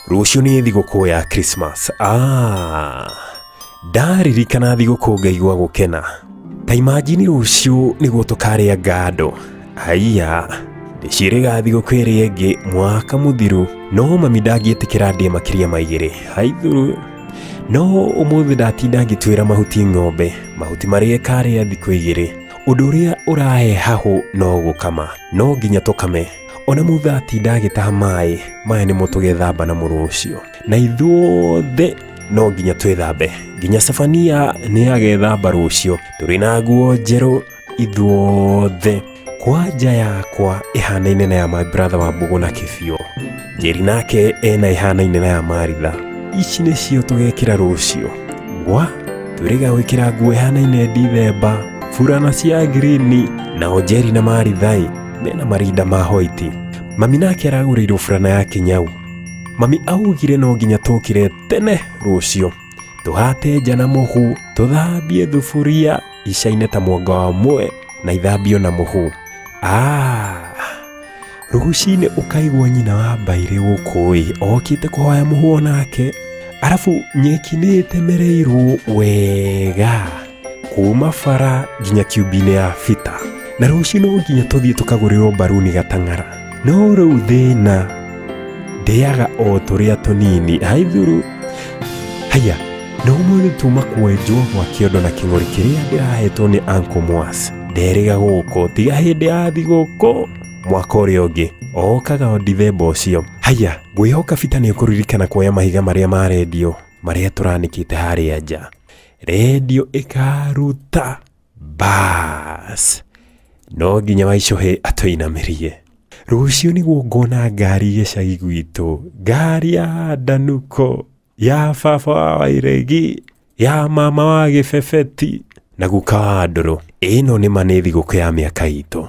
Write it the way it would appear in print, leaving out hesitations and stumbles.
Rũciũ nĩ thigũkũ ya Christmas. Ndaririkana thigũkũ ngaigua gũkena. Ta imagine rũciũ nĩguo tũkarĩa ngando. Haiya, ndĩcirĩga thigũkũ ĩrĩa ĩngĩ mwaka mũthiru. No mami ndangĩtĩkĩra ndĩe makĩria maigĩrĩ. Haithuru. No ũmũthĩ ndatinda ngĩtuĩra mahuti ng'ombe. Mahuti marĩa karĩa thikũ igĩrĩ. Ũndũ ũrĩa ũrahe hahũ no gũkama. No nginya tũkame. Ona mutha atinda agĩtaha maĩ. Maĩ nĩmo tũgethamba namo rũciũ. Na ithuothe no nginya twĩthambe. Nginya Sefania nĩ agethamba rũciũ. Tũrĩ na nguo njerũ ithuothe. Kwanja yakwa ĩhanaine na ya my brother wa Mbugu na Kĩbiũ. Njeri nake ena ĩhanaine na ya Maritha. Ici nĩcio tũgekĩra rũciũ. Twĩrĩga gwĩkĩra nguo ĩhanaine Dithemba. Furana cia green. Nao Njeri na Maritha mena marinda ma white. Mami nake aragũrĩirwo furana ya Kĩnyau. Mami augire no nginya tũkire tene rũciũ. Tũhate nja na mũhu, tũthambie thuburia icaine ta mwanga wa mwe na ithambio na mũhu. Rũciinĩ ũkaigua nyina wa Mbairĩ gũkũ okĩte kũhoya mũhu onake. Arabu nyeki nĩ ĩtemereirwo wega kuma bara nginya kiubi-inĩ ya bita. Na rũciũ no nginya tũthiĩ tũkagũrĩrwo mbaruni Gatang'ara. No rĩu thĩna ndĩaga o tũrĩa tũnini. Haithuru. Haya, no mũthĩ tuma kwenjwo gwa kĩondo na kĩng'ori kĩrĩa ndĩrahetwo nĩ Uncle Mwas. Nderĩga gũkũ tiga hĩndĩ ya thigũkũ mwaka ũrĩa ũngĩ. Okaga o Dithemba ũcio. Haya, ngwĩhoka bita nĩ ũkũririkana kuoya mahiga marĩa ma redio marĩa tũranĩkĩte harĩa nja. Redio ĩkaruta bas. No nginya waicũhe atũinamĩrie. Rũciũ nĩguo ngona ngari gĩcagi gwitũ. Ngari ya Danuko, ya baba wa Wairegi, ya mama wa Gĩbebeti na guka wa Ndũrũ. Ĩno nĩ ma nĩ thigũkũ ya mĩaka itũ.